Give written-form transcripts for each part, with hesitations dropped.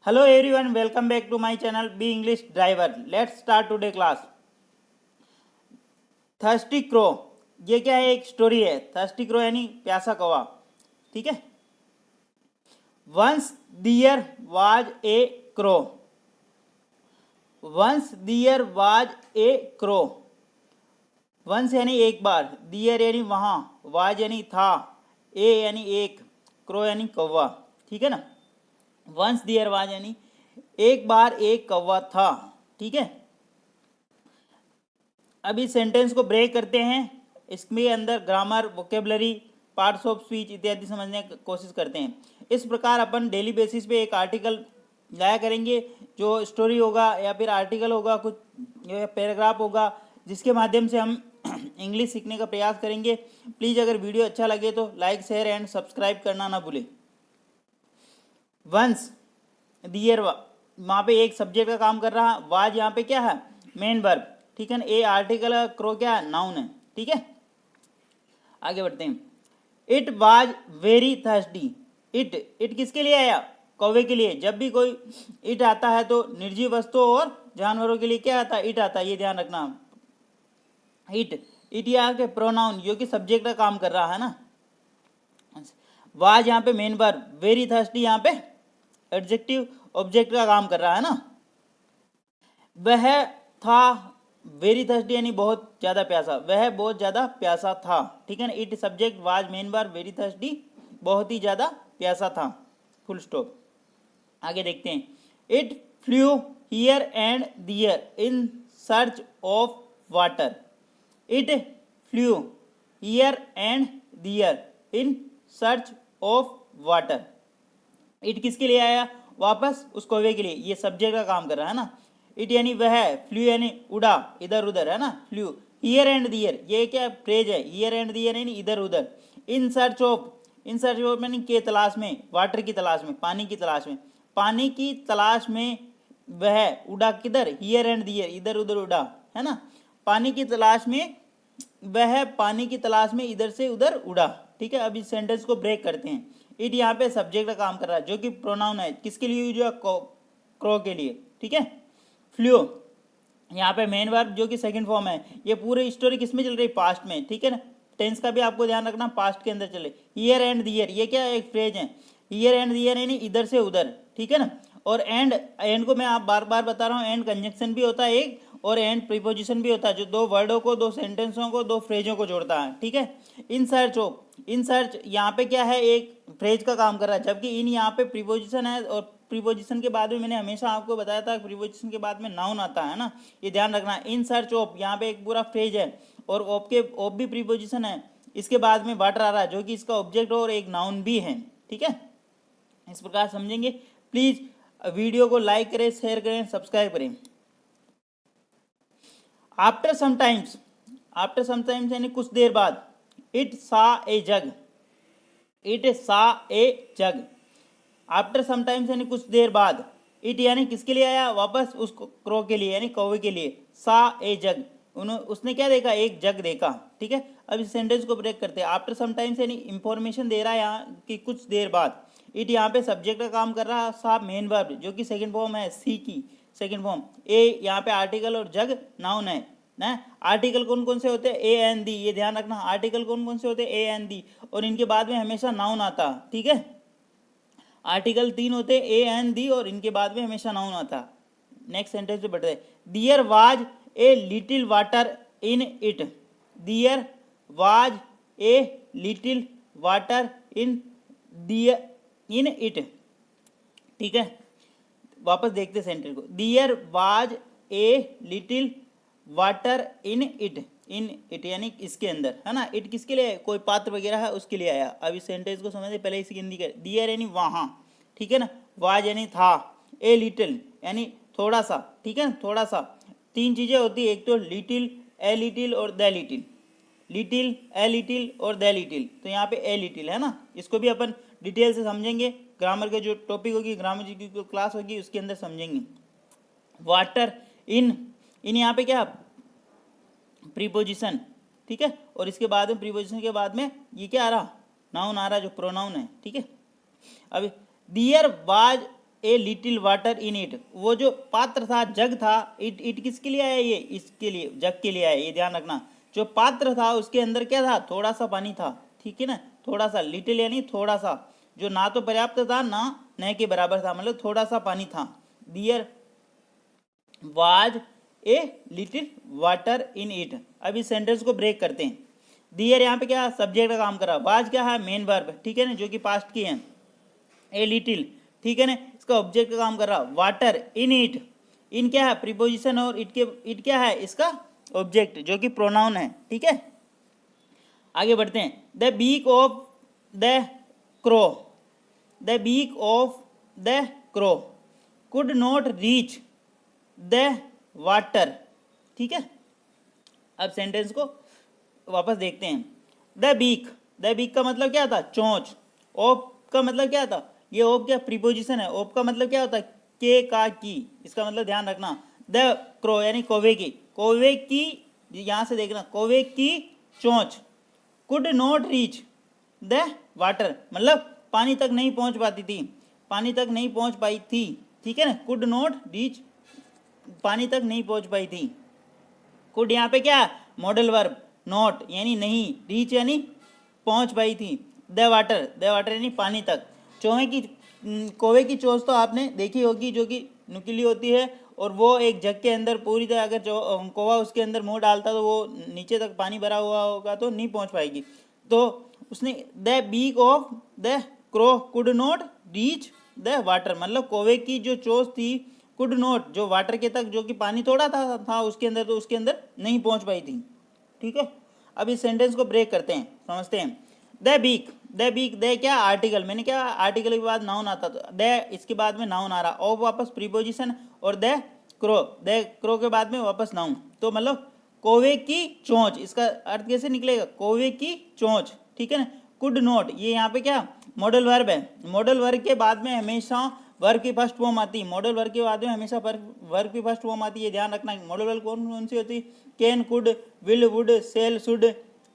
Hello everyone, welcome back to my channel Be English Driver. Let's start today class. Thirsty crow, ये क्या है? एक story है. Thirsty crow यानी प्यासा कौवा. ठीक है. Once there was a crow. Once there was a crow. Once यानी एक बार, दियर यानी वहां, वाज यानी था, ए यानी एक, क्रो यानी कौवा. ठीक है ना. वंस देयर वाज यानी एक बार एक कौवा था. ठीक है. अब इस सेंटेंस को ब्रेक करते हैं. इसमें अंदर grammar, vocabulary, parts of speech इत्यादि समझने की कोशिश करते हैं. इस प्रकार अपन डेली बेसिस पे एक आर्टिकल लाया करेंगे, जो स्टोरी होगा या फिर आर्टिकल होगा, कुछ पैराग्राफ होगा, जिसके माध्यम से हम इंग्लिश सीखने का प्रयास करेंगे. प्लीज़ अगर वीडियो अच्छा लगे तो लाइक, शेयर एंड सब्सक्राइब करना ना भूलें. वंस दियर, वहाँ पे एक सब्जेक्ट का काम कर रहा. वाज यहाँ पे क्या है? Main verb. ठीक है ना. ए आर्टिकल, क्रो क्या है? नाउन है. ठीक है. आगे बढ़ते हैं. It was very thirsty. It किसके लिए आया? कौवे के लिए. जब भी कोई इट आता है तो निर्जीव वस्तुओं और जानवरों के लिए क्या आता है? इट आता है. ये ध्यान रखना. इट यहाँ के प्रोनाउन, जो कि सब्जेक्ट का काम कर रहा है ना. वाज यहाँ पे मेन वर्ब, वेरी थर्स्टी यहाँ पे एडजेक्टिव ऑब्जेक्ट का काम कर रहा है ना. वह था वेरी थर्स्टी यानी बहुत ज्यादा प्यासा. वह बहुत ज्यादा प्यासा था. ठीक है ना. It subject, was main verb, very thirsty बहुत ही ज्यादा प्यासा था. Full stop. आगे देखते हैं. It flew here and there in search of water. It flew here and there in search of water. It किसके लिए आया? वापस उस कौवे के लिए. ये सब्जेक्ट का काम कर रहा है ना. इट यानी वह, फ्लू यानी उड़ा, इधर उधर है ना. फ्लू. हियर एंड दियर, ये क्या फ्रेज है? हियर एंड दियर यानी इधर उधर. इन search of, in search of यानी के तलाश में, वाटर की तलाश में, पानी की तलाश में. पानी की तलाश में वह उड़ा किधर? हियर एंड दियर, इधर उधर उड़ा है ना. पानी की तलाश में वह, पानी की तलाश में इधर से उधर उड़ा. ठीक है. अब इस सेंटेंस को ब्रेक करते हैं. इट यहाँ पे सब्जेक्ट का काम कर रहा है, जो कि प्रोनाउन है. किसके लिए यूज हुआ? क्रो के लिए. ठीक है. फ्लू यहाँ पे मेन वर्ब, जो कि सेकंड फॉर्म है. ये पूरी स्टोरी किस में चल रही? पास्ट में. ठीक है ना. टेंस का भी आपको ध्यान रखना, पास्ट के अंदर चले. हियर एंड दियर, ये क्या एक फ्रेज है. हियर एंड दियर यानी इधर से उधर. ठीक है ना. और एंड को मैं आप बार बार बता रहा हूँ, एंड कंजंक्शन भी होता है एक, और एंड प्रीपोजिशन भी होता है, जो दो वर्डों को, दो सेंटेंसों को, दो फ्रेजों को जोड़ता है. ठीक है. इन सर्च ऑफ, इन सर्च यहाँ पे क्या है? एक फ्रेज का काम कर रहा है, जबकि इन यहाँ पे प्रीपोजिशन है. और प्रीपोजिशन के बाद में मैंने हमेशा आपको बताया था, प्रीपोजिशन के बाद में नाउन आता है ना. ये ध्यान रखना. इन सर्च ऑफ, यहाँ पे एक पूरा फ्रेज है, और ऑफ भी प्रीपोजिशन है. इसके बाद में वाटर आ रहा है, जो कि इसका ऑब्जेक्ट और एक नाउन भी है. ठीक है. इस प्रकार समझेंगे. प्लीज वीडियो को लाइक करें, शेयर करें, सब्सक्राइब करें. आफ्टर समटाइम्स, आफ्टर समटाइम्स यानी कुछ देर बाद. इट सा ए जग. इट सा ए जग. आफ्टर समटाइम्स यानी कुछ देर बाद. इट यानी किसके लिए आया? वापस उस क्रो के लिए यानी कौवे के लिए. सा ए जग, उसने क्या देखा? एक जग देखा. ठीक है. अब इस सेंटेंस को ब्रेक करते हैं. आफ्टर समटाइम्स यानी इंफॉर्मेशन दे रहा है यहाँ कि कुछ देर बाद. इट यहाँ पे सब्जेक्ट का काम कर रहा है. सा मेन वर्ब, जो कि सेकंड फॉर्म है, सी की सेकंड फॉर्म. ए यहाँ पे आर्टिकल और जग नाउन है ना. आर्टिकल कौन कौन से होते हैं? A and the. ये ध्यान रखना. आर्टिकल कौन कौन से होते हैं? A and the. और इनके बाद में हमेशा नाउन आता. ठीक है. आर्टिकल 3 होते हैं, ए एंड दी, और इनके बाद में हमेशा नाउन आता. नेक्स्ट सेंटेंस पे बढ़ते हैं. There was a little water in it. There was a little water in there in it. ठीक है. वापस देखते सेंटेंस को. There was a little water in it. In it यानी इसके अंदर है ना. इट किसके लिए? कोई पात्र वगैरह है, उसके लिए आया. अब इस सेंटेंस को समझे. पहले इसकी हिंदी कर. दियर यानी वहां. ठीक है ना. वाज यानी था. ए लिटिल यानी थोड़ा सा. ठीक है. थोड़ा सा. तीन चीजें होती है, एक तो लिटिल, ए लिटिल और the little. Little, a little और द लिटिल. तो यहाँ पे ए लिटिल है ना. इसको भी अपन डिटेल से समझेंगे. ग्रामर के जो टॉपिक होगी, ग्रामर की जो क्लास होगी, उसके अंदर समझेंगे. वाटर इन, इन यहाँ पे क्या? प्रीपोजिशन. ठीक है. और इसके बाद में प्रीपोजिशन के बाद में ये क्या आ रहा? नाउन आ रहा, जो प्रोनाउन है. ठीक है. अब there was a little water in it, वो जो पात्र था, जग था, इट किसके लिए आया, ये इसके लिए, जग के लिए आया, ये ध्यान रखना। जो पात्र था उसके अंदर क्या था, थोड़ा सा पानी था, ठीक है ना, थोड़ा सा, लिटिल यानी थोड़ा सा, जो ना तो पर्याप्त था ना न के बराबर था, मतलब थोड़ा सा पानी था। There was a little water in it. अब इस सेंटेंस को ब्रेक करते हैं। दियर यहाँ पे क्या सब्जेक्ट का काम कर रहा, वाज क्या है, मेन वर्ब, ठीक है ना, जो कि पास्ट की है। ए लिटिल, ठीक है ना, इसका ऑब्जेक्ट का काम कर रहा। वाटर इन इट, इन क्या है, प्रीपोजिशन, और इट क्या है, इसका ऑब्जेक्ट जो कि प्रोनाउन है, ठीक है। आगे बढ़ते हैं। The beak of the crow, the beak of the crow could not reach the water, ठीक है। अब सेंटेंस को वापस देखते हैं। द बीक, द बीक का मतलब क्या था, चोंच। ऑफ का मतलब क्या था, ये ऑफ क्या प्रीपोजिशन है, ऑफ का मतलब क्या होता है, के का की, इसका मतलब ध्यान रखना। द क्रो यानी कौवे की, कौवे की, यहां से देखना, कौवे की चोंच, could not reach the water, मतलब पानी तक नहीं पहुंच पाती थी, पानी तक नहीं पहुंच पाई थी, ठीक है ना। कुड नॉट रीच, पानी तक नहीं पहुंच पाई थी। कुड यहाँ पे क्या, मॉडल वर्ब, नॉट यानी नहीं, रीच यानी पहुंच पाई थी। द वाटर, द वाटर यानी पानी तक। चोहे की, कौवे की चोंच तो आपने देखी होगी, जो कि नुकीली होती है, और वो एक जग के अंदर पूरी तरह, अगर कौवा उसके अंदर मुंह डालता तो वो नीचे तक पानी भरा हुआ होगा तो नहीं पहुंच पाएगी। तो उसने the beak of the crow could not reach the water, मतलब कौवे की जो चोंच थी, कुड नॉट जो वाटर के तक, जो कि पानी थोड़ा था उसके अंदर, तो उसके अंदर नहीं पहुंच पाई थी, ठीक है। अब इस सेंटेंस को ब्रेक करते हैं, समझते हैं। The beak, the beak, the क्या आर्टिकल, मैंने क्या आर्टिकल के बाद नाउन आता, तो द इसके बाद में नाउन आ रहा, ऑफ वापस प्रीपोजिशन, और द क्रो के बाद में वापस नाउन, तो मतलब कौवे की चोंच, इसका अर्थ कैसे निकलेगा, कौवे की चोंच, ठीक है ना। कुड नॉट, ये यहाँ पे क्या मॉडल वर्ब है, मॉडल वर्ब के बाद में हमेशा वर्ब की फर्स्ट फॉर्म आती है, मॉडल वर्ब के बाद में हमेशा वर्ब की फर्स्ट फॉर्म आती है, ध्यान रखना। मॉडल वर्ब कौन कौन सी होती है, can, could, will, would, shall, should,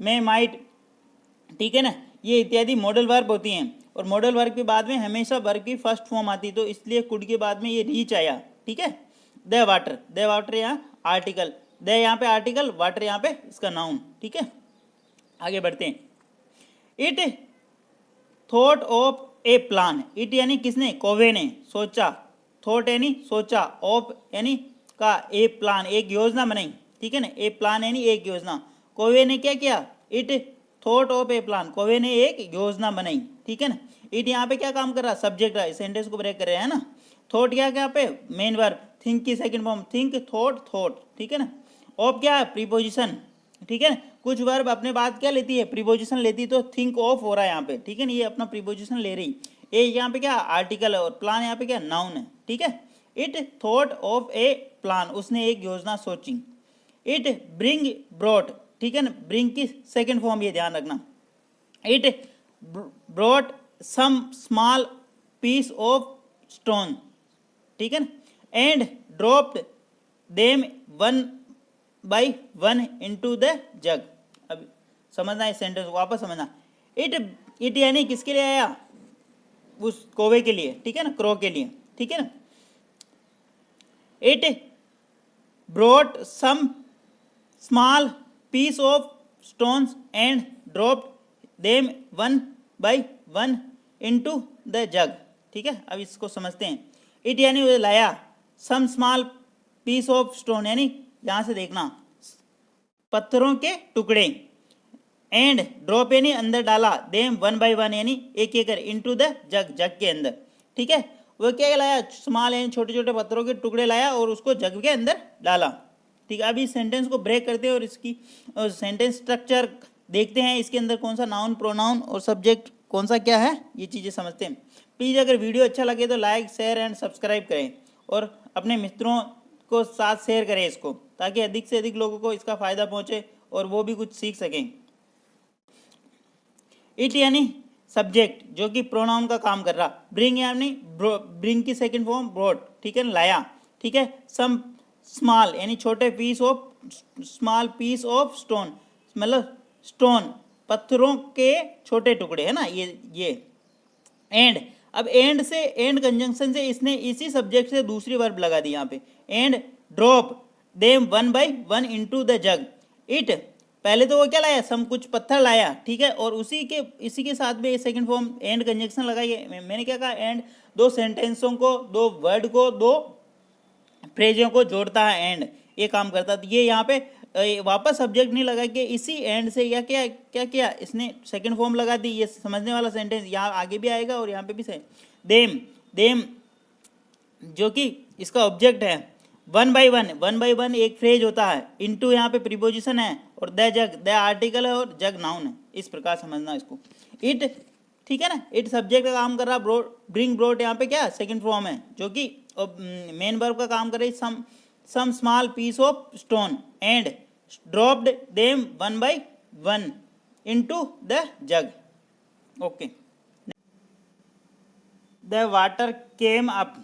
may, might, ठीक है ना, ये इत्यादि मॉडल वर्ब होती हैं, और मॉडल वर्ब के बाद में हमेशा वर्ब की फर्स्ट फॉर्म आती है, तो इसलिए कुड के बाद में ये रीच आया, ठीक है। द वाटर, द वाटर यहाँ आर्टिकल, द यहाँ पे आर्टिकल, वाटर यहाँ पे इसका नाउन, ठीक है। आगे बढ़ते हैं। It thought of A plan, it यानी किसने, कौवे ने सोचा, थॉट यानी सोचा, ऑफ यानी का, ए प्लान एक योजना बनाई, ठीक है ना, ए प्लान यानी एक योजना। कौवे ने क्या किया, it thought of A plan, कौवे ने एक योजना बनाई, ठीक है ना। इट यहाँ पे क्या काम कर रहा, सब्जेक्ट रहा, सेंटेंस को ब्रेक कर रहे हैं ना। थॉट क्या क्या पे मेन वर्ब, थिंक की second form, think, thought, thought, ठीक है ना। ऑफ क्या है प्रीपोजिशन, ठीक है ना, कुछ वर्ब अपने बाद क्या लेती है, प्रीपोजिशन लेती है, तो थिंक ऑफ हो रहा है यहाँ पे, ठीक है ना, ये अपना प्रीपोजिशन ले रही। ए यहाँ पे क्या आर्टिकल है, और प्लान यहाँ पे क्या नाउन है, ठीक है। It thought of A plan, उसने एक योजना सोची। इट ब्रिंग ब्रॉट, ठीक है ना, ब्रिंग की सेकेंड फॉर्म, ये ध्यान रखना। It brought some small piece of stone, ठीक है ना, and dropped them one by one into the jug. अब समझना इस सेंटेंस को, वापस समझना। इट यानी किसके लिए आया, उस कौवे के लिए, ठीक है ना, क्रो के लिए, ठीक है ना। It brought some small piece of stones and dropped them one by one into the jug, ठीक है। अब इसको समझते हैं। इट यानी लाया, some small piece of stone यानी यहां से देखना पत्थरों के टुकड़े, एंड ड्रॉप यानी अंदर डाला, देम वन बाई वन यानी एक एक कर, इनटू द जग, जग के अंदर, ठीक है। वो क्या लाया, स्मॉल यानी छोटे छोटे पत्थरों के टुकड़े लाया और उसको जग के अंदर डाला, ठीक है। अभी सेंटेंस को ब्रेक करते हैं और इसकी सेंटेंस स्ट्रक्चर देखते हैं, इसके अंदर कौन सा नाउन, प्रोनाउन और सब्जेक्ट कौन सा क्या है, ये चीज़ें समझते हैं। प्लीज़ अगर वीडियो अच्छा लगे तो लाइक, शेयर एंड सब्सक्राइब करें, और अपने मित्रों को साथ शेयर करें इसको, ताकि अधिक से अधिक लोगों को इसका फ़ायदा पहुंचे और वो भी कुछ सीख सकें। इट यानी सब्जेक्ट जो कि प्रोनाउन का काम कर रहा, ब्रिंग यानी ब्रिंग की सेकंड फॉर्म ब्रॉट, ठीक है, लाया, ठीक है। सम स्मॉल यानी छोटे piece of, small piece of stone मतलब स्टोन पत्थरों के छोटे टुकड़े है ना, ये। एंड अब एंड से, एंड कंजंक्शन से इसने इसी सब्जेक्ट से दूसरी वर्ब लगा दी यहाँ पे, and drop them one by one into the jug. It, पहले तो वो क्या लाया, सम कुछ पत्थर लाया, ठीक है, और इसी के साथ में सेकंड फॉर्म एंड कंजंक्शन लगाइए। मैंने क्या कहा, एंड दो सेंटेंसों को, दो वर्ड को, दो फ्रेजों को जोड़ता है, एंड ये काम करता है। ये यहाँ पे वापस सब्जेक्ट नहीं लगा के इसी एंड से या क्या क्या किया इसने, सेकंड फॉर्म लगा दी। ये समझने वाला सेंटेंस यहाँ आगे भी आएगा और यहाँ पे भी सही। देम, देम जो कि इसका ऑब्जेक्ट है, वन बाई वन एक फ्रेज होता है, इनटू यहाँ पे प्रीपोजिशन है, और द जग, द आर्टिकल है और जग नाउन है। इस प्रकार समझना इसको। इट, ठीक है ना, इट सब्जेक्ट का काम कर रहा, ब्रिंग ब्रोट यहाँ पे क्या सेकंड फॉर्म है, जो कि मेन वर्ब का काम कर रही, some small piece of stone and dropped them one by one into the jug. Okay, the water came up,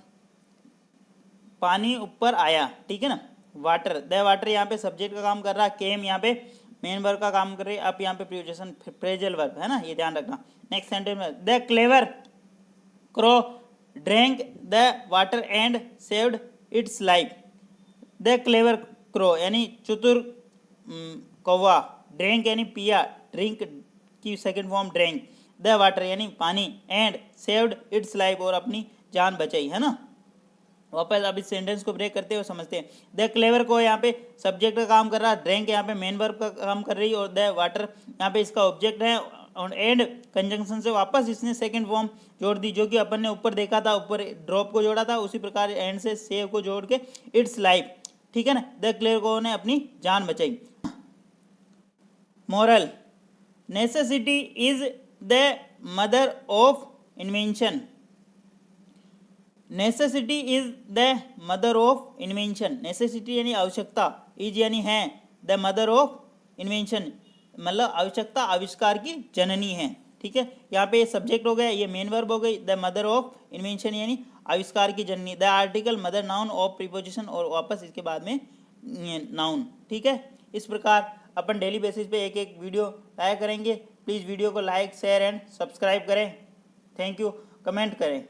पानी ऊपर आया, ठीक है ना। वाटर, द वाटर यहाँ पे सब्जेक्ट का काम कर रहा, केम यहाँ पे मेन वर्ब का काम कर रही, अब यहाँ पे प्रीपोजिशन फ्रेजल वर्ब है ना, ये ध्यान रखना। नेक्स्ट सेंटेंस में, the clever crow drank the water and saved it's life. The clever crow यानी चतुर कौवा, ड्रैंक यानी पिया, ड्रिंक की second form drank, the water यानी पानी, एंड सेव्ड इट्स लाइफ और अपनी जान बचाई, है ना। वापस अब इस सेंटेंस को ब्रेक करते हुए समझते हैं। द क्लेवर को यहाँ पे सब्जेक्ट का काम कर रहा, ड्रैंक यहाँ पे मेन वर्ब का काम कर रही, और द वाटर यहाँ पे इसका ऑब्जेक्ट है, और एंड कंजंक्शन से वापस इसने सेकंड फॉर्म जोड़ दी, जो कि अपन ने ऊपर देखा था, ऊपर ड्रॉप को जोड़ा था, उसी प्रकार एंड से सेव को जोड़ के इट्स लाइफ, ठीक है ना। द क्लेवर को ने अपनी जान बचाई। Moral, necessity is the mother of invention. Necessity is the mother of invention, necessity यानी आवश्यकता, इज यानी है, द मदर ऑफ इन्वेंशन मतलब आवश्यकता आविष्कार की जननी है, ठीक है। यहाँ पे सब्जेक्ट हो गया, ये मेन वर्ब हो गई, द मदर ऑफ इन्वेंशन यानी आविष्कार की जननी, the article mother noun of preposition और वापस इसके बाद में नाउन, ठीक है। इस प्रकार अपन डेली बेसिस पे एक एक वीडियो लाया करेंगे। प्लीज़ वीडियो को लाइक, शेयर एंड सब्सक्राइब करें। थैंक यू, कमेंट करें।